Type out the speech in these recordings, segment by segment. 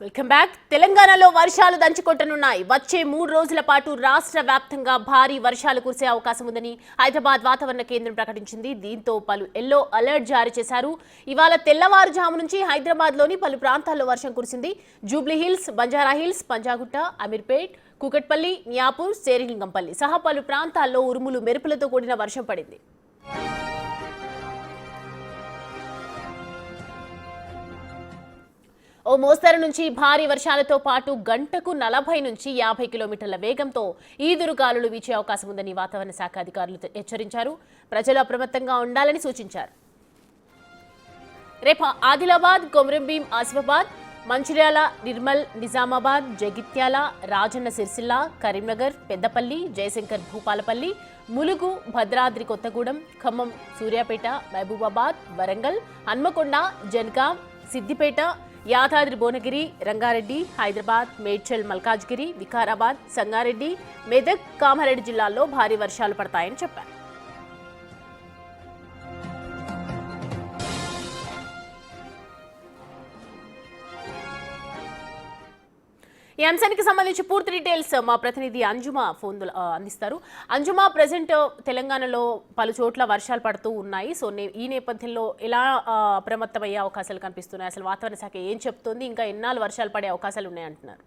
Welcome back. తెలంగాణలో వర్షాలు దంచుకొట్టనున్నాయి. వచ్చే 3 రోజుల పాటు రాష్ట్ర వ్యాప్తంగా భారీ వర్షాలు కురిసే అవకాశం ఉందని హైదరాబాద్ వాతావరణ కేంద్రం ప్రకటించింది. దీంతో పలు ఎల్లో అలర్ట్ జారీ చేశారు. ఇవాళ తెల్లవారుజాము నుంచి హైదరాబాద్లోని పలు ప్రాంతాల్లో వర్షం కురిసింది. Jubilee hills, Banjara hills, Panjagutta, Ameerpet, Kukatpally, Miyapur, Serilingampally సహా పలు ప్రాంతాల్లో ఉరుములు మెరుపులతో కూడిన వర్షం పడింది. ఓ మోస్తరు నుంచి భారీ వర్షాలతో పాటు గంటకు 40 నుంచి 50 కిలోమీటర్ల వేగంతో ఈదురుగాలులు వీచే అవకాశం ఉందని వాతావరణ శాఖ అధికారులు హెచ్చరించారు. ప్రజలు అప్రమత్తంగా ఉండాలని సూచించారు. రేపు ఆదిలాబాద్, కొమరంభీం, ఆసిఫాబాద్, మంచిర్యాల, నిర్మల్, నిజామాబాద్, జగిత్యాల, రాజన్న సిరిసిల్ల, కరీంనగర్, పెద్దపల్లి, జయశంకర్ భూపాలపల్లి, ములుగు, భద్రాద్రి కొత్తగూడెం, ఖమ్మం, సూర్యాపేట, మహబూబాబాద్, వరంగల్, హన్మకొండ, జనగాం, సిద్దిపేట, యాదాద్రి భువనగిరి, రంగారెడ్డి, హైదరాబాద్, మేడ్చల్, మల్కాజ్గిరి, వికారాబాద్, సంగారెడ్డి, మెదక్, కామారెడ్డి జిల్లాల్లో భారీ వర్షాలు పడతాయని చెప్పారు. ఈ అంశానికి సంబంధించి పూర్తి డీటెయిల్స్ మా ప్రతినిధి అంజుమా ఫోన్ అందిస్తారు. అంజుమా, ప్రజెంట్ తెలంగాణలో పలు చోట్ల వర్షాలు పడుతూ ఉన్నాయి. సో ఈ నేపథ్యంలో ఎలా అప్రమత్తమయ్యే అవకాశాలు కనిపిస్తున్నాయి? అసలు వాతావరణ శాఖ ఏం చెప్తోంది? ఇంకా ఎన్నాళ్ళు వర్షాలు పడే అవకాశాలు ఉన్నాయంటున్నారు?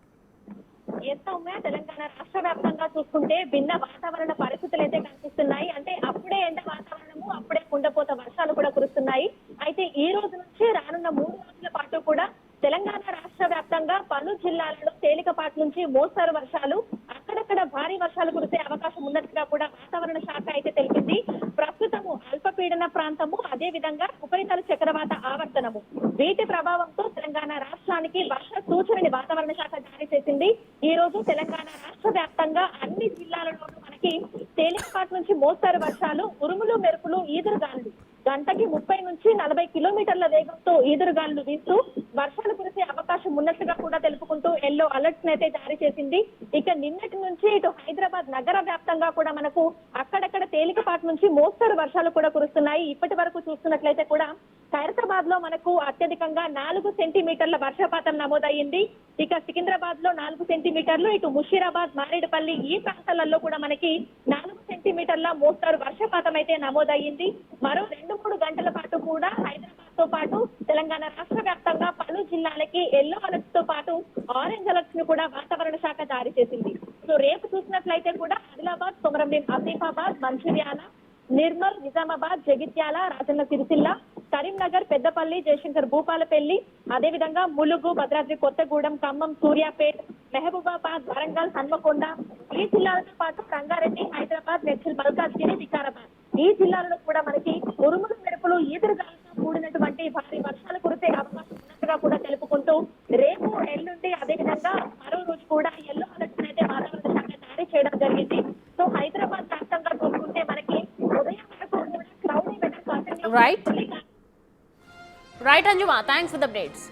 తెలంగాణ రాష్ట్ర వ్యాప్తంగా చూసుకుంటే భిన్న వాతావరణ పరిస్థితులు అయితే కనిపిస్తున్నాయి. అంటే అప్పుడే ఎండ వాతావరణము, అప్పుడే కుండపోత వర్షాలు కూడా కురుస్తున్నాయి. అయితే ఈ రోజు నుంచి రానున్న 3 రోజుల పాటు కూడా తెలంగాణ రాష్ట్ర వ్యాప్తంగా పలు జిల్లాలలో తేలికపాటి నుంచి మోస్తరు వర్షాలు, అక్కడక్కడ భారీ వర్షాలు కురిసే అవకాశం ఉన్నట్టుగా కూడా వాతావరణ శాఖ అయితే తెలిపింది. ప్రస్తుతము అల్పపీడన ప్రాంతము, అదే విధంగా ఉపరితల చక్రవాత ఆవర్తనము, వీటి ప్రభావంతో తెలంగాణ రాష్ట్రానికి వర్ష సూచనని వాతావరణ శాఖ జారీ చేసింది. ఈ రోజు తెలంగాణ రాష్ట్ర వ్యాప్తంగా అన్ని జిల్లాలలోనూ మనకి తేలికపాటి నుంచి మోస్తరు వర్షాలు, ఉరుములు, మెరుపులు, ఈదురుగాలులు గంటకి 30 నుంచి 40 కిలోమీటర్ల వేగంతో ఈదురుగాలులు వీస్తూ వర్షాలు కురిసే అవకాశం ఉన్నట్టుగా కూడా తెలుపుకుంటూ ఎల్లో అలర్ట్స్ అయితే జారీ చేసింది. ఇక నిన్నటి నుంచి ఇటు హైదరాబాద్ నగర వ్యాప్తంగా కూడా మనకు అక్కడక్కడ తేలికపాటి నుంచి మోస్తరు వర్షాలు కూడా కురుస్తున్నాయి. ఇప్పటి వరకు చూస్తున్నట్లయితే కూడా ఖైరతాబాద్ లో మనకు అత్యధికంగా 4 సెంటీమీటర్ల వర్షపాతం నమోదయ్యింది. ఇక సికింద్రాబాద్ లో 4 సెంటీమీటర్లు, ఇటు ముషీరాబాద్, మారేడుపల్లి ఈ ప్రాంతాలలో కూడా మనకి 4 సెంటీమీటర్ల మోస్తరు వర్షపాతం అయితే నమోదయ్యింది. మరో 2-3 గంటల పాటు కూడా హైదరాబాద్ తో పాటు తెలంగాణ రాష్ట్ర వ్యాప్తంగా పలు జిల్లాలకి ఎల్లో అలర్ట్స్ తో పాటు ఆరెంజ్ అలర్ట్స్ ను కూడా వాతావరణ శాఖ జారీ చేసింది. సో రేపు చూసినట్లయితే కూడా ఆదిలాబాద్, కొమరంభీం, ఆసిఫాబాద్, మంచిర్యాల, నిర్మల్, నిజామాబాద్, జగిత్యాల, రాజన్న సిరిసిల్ల, కరీంనగర్, పెద్దపల్లి, జయశంకర్ భూపాలపల్లి, అదేవిధంగా ములుగు, భద్రాద్రి కొత్తగూడెం, ఖమ్మం, సూర్యాపేట్, మహబూబాబాద్, వరంగల్, హన్మకొండ ఈ జిల్లాలతో పాటు రంగారెడ్డి, హైదరాబాద్, మేడ్చల్, మల్కాజ్గిరి, వికారాబాద్ ఈ జిల్లాలలో కూడా మనకి ఉరుములు, మెరుపులు, ఈదురుగాలులతో కూడినటువంటి భారీ వర్షాలు కురిసే అవకాశం ఉన్నట్టుగా కూడా తెలుపుకుంటూ రేపు, ఎల్లుండి, అదేవిధంగా మరో రోజు కూడా ఎల్లో అలర్ట్స్ అయితే వాతావరణ శాఖ జారీ చేయడం జరిగింది. సో హైదరాబాద్ వ్యాప్తంగా చూసుకుంటే మనకి ఉదయం వరకు కూడా క్లౌడీ వెదర్ రైట్ అంజుమా, థ్యాంక్స్ ఫర్ ద అప్డేట్స్.